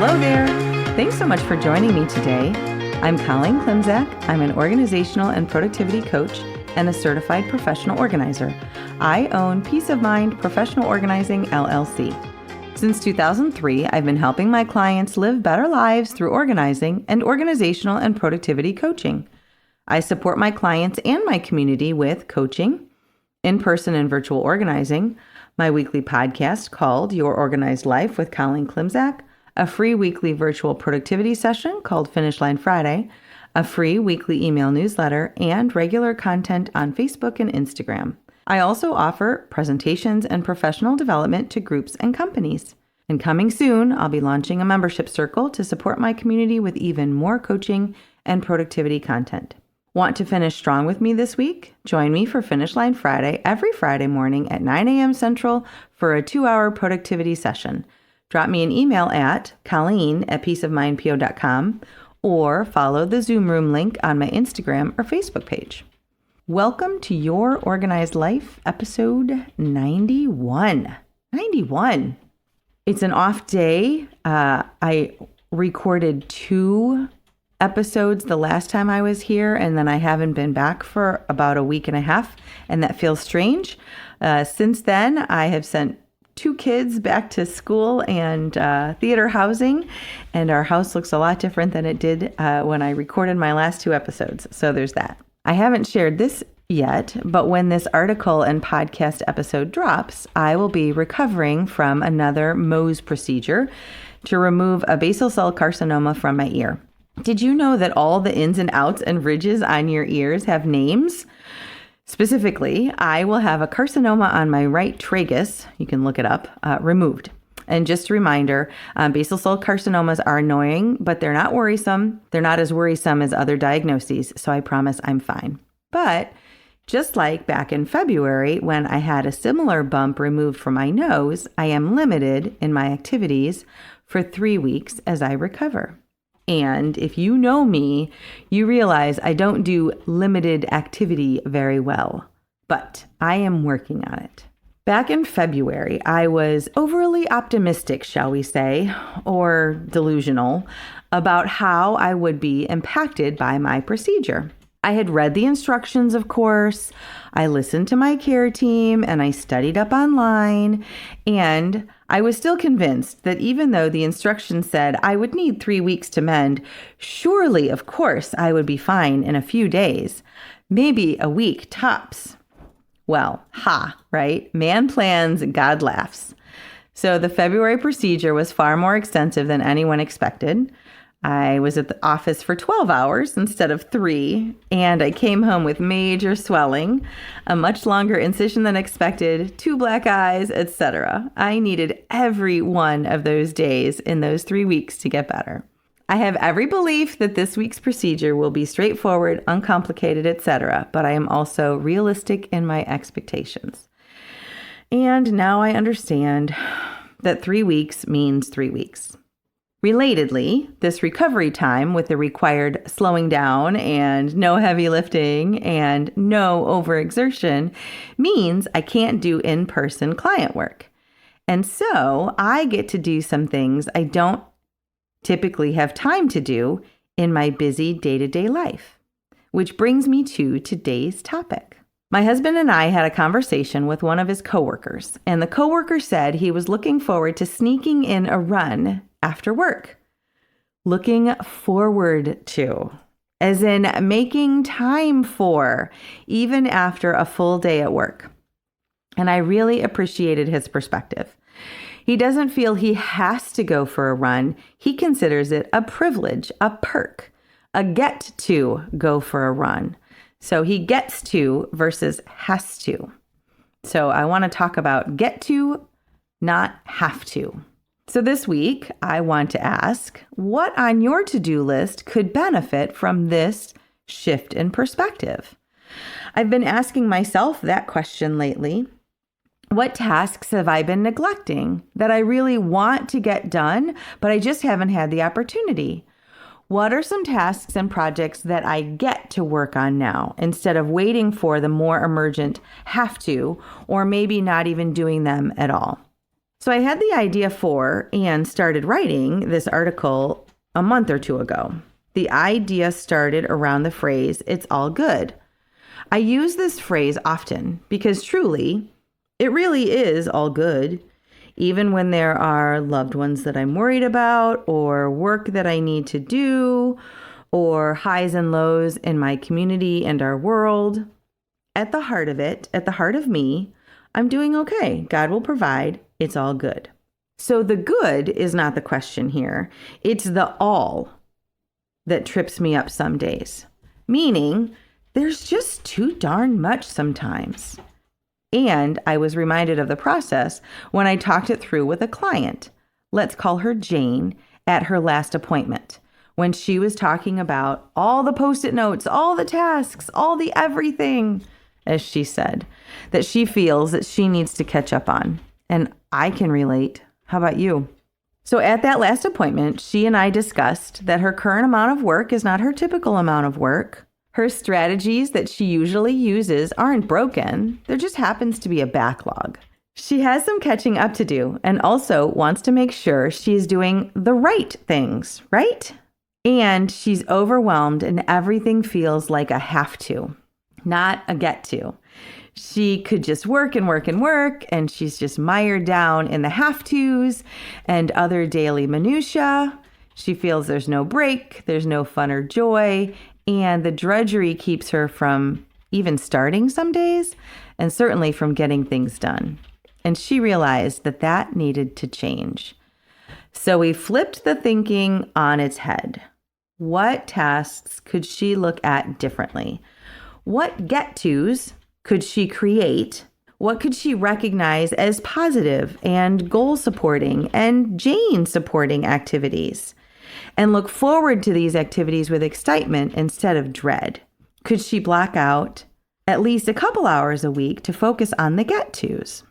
Hello there. Thanks so much for joining me today. I'm Colleen Klimczak. I'm an organizational and productivity coach and a certified professional organizer. I own Peace of Mind Professional Organizing, LLC. Since 2003, I've been helping my clients live better lives through organizing and organizational and productivity coaching. I support my clients and my community with coaching, in-person and virtual organizing, my weekly podcast called Your Organized Life with Colleen Klimczak, a free weekly virtual productivity session called Finish Line Friday, a free weekly email newsletter, and regular content on Facebook and Instagram. I also offer presentations and professional development to groups and companies. And coming soon, I'll be launching a membership circle to support my community with even more coaching and productivity content. Want to finish strong with me this week? Join me for Finish Line Friday every Friday morning at 9 a.m. Central for a 2-hour productivity session. Drop me an email at colleen@peaceofmindpo.com or follow the Zoom room link on my Instagram or Facebook page. Welcome to Your Organized Life, episode 91. 91. It's an off day. I recorded 2 episodes the last time I was here, and then I haven't been back for about a week and a half, and that feels strange. Since then, I have sent 2 kids back to school and theater housing, and our house looks a lot different than it did when I recorded my last 2 episodes. So there's that. I haven't shared this yet, but when this article and podcast episode drops, I will be recovering from another Mohs procedure to remove a basal cell carcinoma from my ear. Did you know that all the ins and outs and ridges on your ears have names? Specifically, I will have a carcinoma on my right tragus, you can look it up, removed. And just a reminder, basal cell carcinomas are annoying, but they're not worrisome. They're not as worrisome as other diagnoses, so I promise I'm fine. But just like back in February when I had a similar bump removed from my nose, I am limited in my activities for 3 weeks as I recover. And if you know me, you realize I don't do limited activity very well, but I am working on it. Back in February, I was overly optimistic, shall we say, or delusional, about how I would be impacted by my procedure. I had read the instructions, of course. I listened to my care team and I studied up online. And I was still convinced that even though the instructions said I would need 3 weeks to mend, surely, of course, I would be fine in a few days, maybe a week tops. Well, right? Man plans, God laughs. So the February procedure was far more extensive than anyone expected. I was at the office for 12 hours instead of 3, and I came home with major swelling, a much longer incision than expected, 2 black eyes, etc. I needed every one of those days in those 3 weeks to get better. I have every belief that this week's procedure will be straightforward, uncomplicated, etc., but I am also realistic in my expectations. And now I understand that 3 weeks means 3 weeks. Relatedly, this recovery time with the required slowing down and no heavy lifting and no overexertion means I can't do in-person client work. And so I get to do some things I don't typically have time to do in my busy day-to-day life, which brings me to today's topic. My husband and I had a conversation with one of his coworkers, and the coworker said he was looking forward to sneaking in a run after work. Looking forward to, as in making time for, even after a full day at work. And I really appreciated his perspective. He doesn't feel he has to go for a run. He considers it a privilege, a perk, a get to go for a run. So he gets to versus has to. So I want to talk about get to, not have to. So this week, I want to ask, what on your to-do list could benefit from this shift in perspective? I've been asking myself that question lately. What tasks have I been neglecting that I really want to get done, but I just haven't had the opportunity? What are some tasks and projects that I get to work on now instead of waiting for the more emergent have to, or maybe not even doing them at all? So I had the idea for and started writing this article a month or two ago. The idea started around the phrase, "It's all good." I use this phrase often because truly, it really is all good. Even when there are loved ones that I'm worried about, or work that I need to do, or highs and lows in my community and our world, at the heart of it, at the heart of me, I'm doing okay. God will provide. It's all good. So the good is not the question here. It's the all that trips me up some days. Meaning, there's just too darn much sometimes. And I was reminded of the process when I talked it through with a client. Let's call her Jane, at her last appointment, when she was talking about all the Post-it notes, all the tasks, all the everything, as she said, that she feels that she needs to catch up on. And I can relate. How about you? So at that last appointment, she and I discussed that her current amount of work is not her typical amount of work. Her strategies that she usually uses aren't broken. There just happens to be a backlog. She has some catching up to do and also wants to make sure she's doing the right things, right? And she's overwhelmed and everything feels like a have to, not a get to. She could just work and work and work, and she's just mired down in the have-tos and other daily minutia. She feels there's no break, there's no fun or joy, and the drudgery keeps her from even starting some days, and certainly from getting things done. And she realized that that needed to change. So we flipped the thinking on its head. What tasks could she look at differently? What get-tos could she create? What could she recognize as positive and goal-supporting and Jane-supporting activities? And look forward to these activities with excitement instead of dread. Could she block out at least a couple hours a week to focus on the get-tos?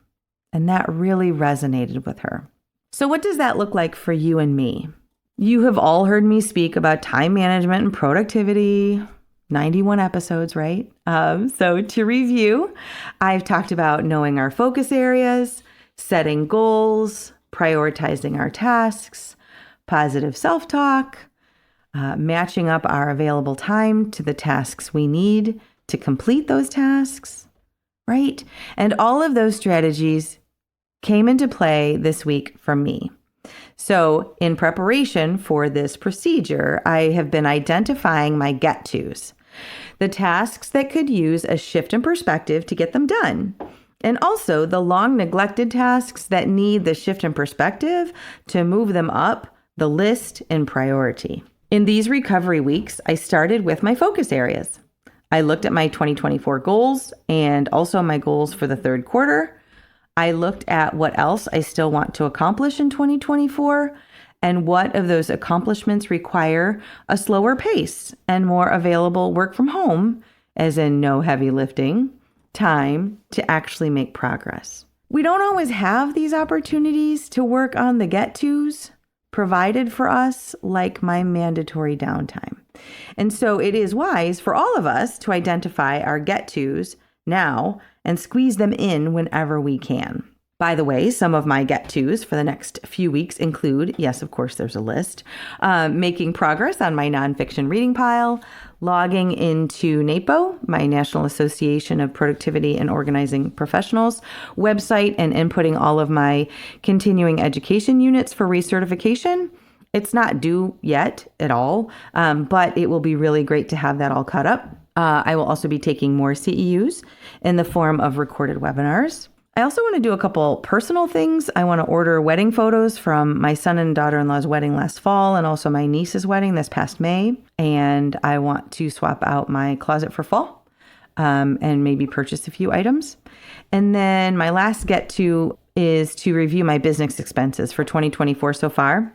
And that really resonated with her. So what does that look like for you and me? You have all heard me speak about time management and productivity. 91 episodes, right? So to review, I've talked about knowing our focus areas, setting goals, prioritizing our tasks, positive self-talk, matching up our available time to the tasks we need to complete those tasks, right? And all of those strategies came into play this week for me. So in preparation for this procedure, I have been identifying my get-tos, the tasks that could use a shift in perspective to get them done, and also the long neglected tasks that need the shift in perspective to move them up the list in priority. In these recovery weeks, I started with my focus areas. I looked at my 2024 goals and also my goals for the third quarter. I looked at what else I still want to accomplish in 2024 and what of those accomplishments require a slower pace and more available work from home, as in no heavy lifting, time to actually make progress. We don't always have these opportunities to work on the get-tos provided for us, like my mandatory downtime. And so it is wise for all of us to identify our get-tos now and squeeze them in whenever we can. By the way, some of my get-tos for the next few weeks include, yes, of course, there's a list, making progress on my nonfiction reading pile, logging into NAPO, my National Association of Productivity and Organizing Professionals website, and inputting all of my continuing education units for recertification. It's not due yet at all, but it will be really great to have that all caught up. I will also be taking more CEUs in the form of recorded webinars. I also want to do a couple personal things. I want to order wedding photos from my son and daughter-in-law's wedding last fall and also my niece's wedding this past May. And I want to swap out my closet for fall and maybe purchase a few items. And then my last get-to is to review my business expenses for 2024 so far,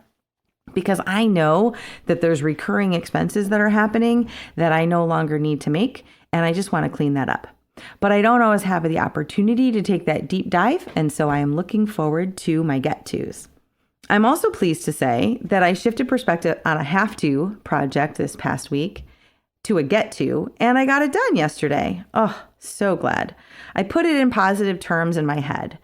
because I know that there's recurring expenses that are happening that I no longer need to make, and I just want to clean that up. But I don't always have the opportunity to take that deep dive, and so I am looking forward to my get-tos. I'm also pleased to say that I shifted perspective on a have-to project this past week to a get-to, and I got it done yesterday. Oh, so glad. I put it in positive terms in my head.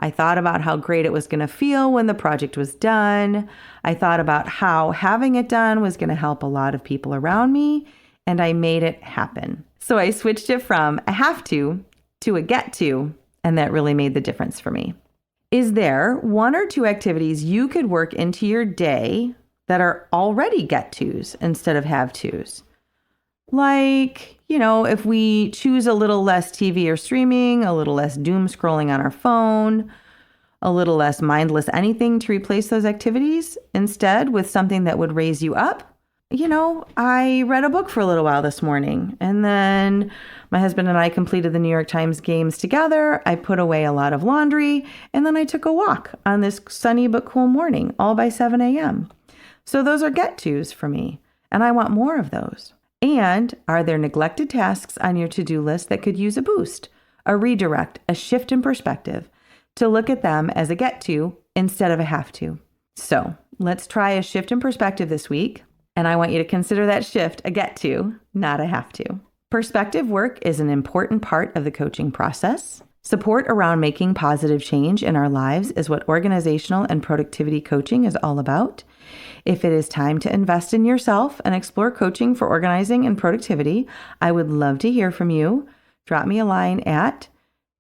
I thought about how great it was going to feel when the project was done. I thought about how having it done was going to help a lot of people around me, and I made it happen. So I switched it from a have to a get to, and that really made the difference for me. Is there one or two activities you could work into your day that are already get tos instead of have tos? Like, if we choose a little less TV or streaming, a little less doom scrolling on our phone, a little less mindless anything to replace those activities, instead with something that would raise you up. I read a book for a little while this morning, and then my husband and I completed the New York Times games together. I put away a lot of laundry, and then I took a walk on this sunny but cool morning, all by 7 a.m. So those are get-tos for me, and I want more of those. And are there neglected tasks on your to-do list that could use a boost, a redirect, a shift in perspective, to look at them as a get-to instead of a have-to? So let's try a shift in perspective this week. And I want you to consider that shift a get to, not a have to. Perspective work is an important part of the coaching process. Support around making positive change in our lives is what organizational and productivity coaching is all about. If it is time to invest in yourself and explore coaching for organizing and productivity, I would love to hear from you. Drop me a line at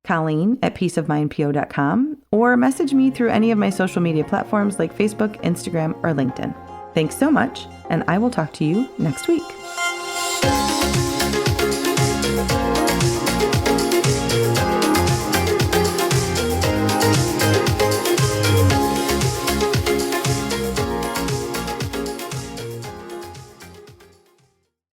Colleen@peaceofmindpo.com or message me through any of my social media platforms like Facebook, Instagram, or LinkedIn. Thanks so much, and I will talk to you next week.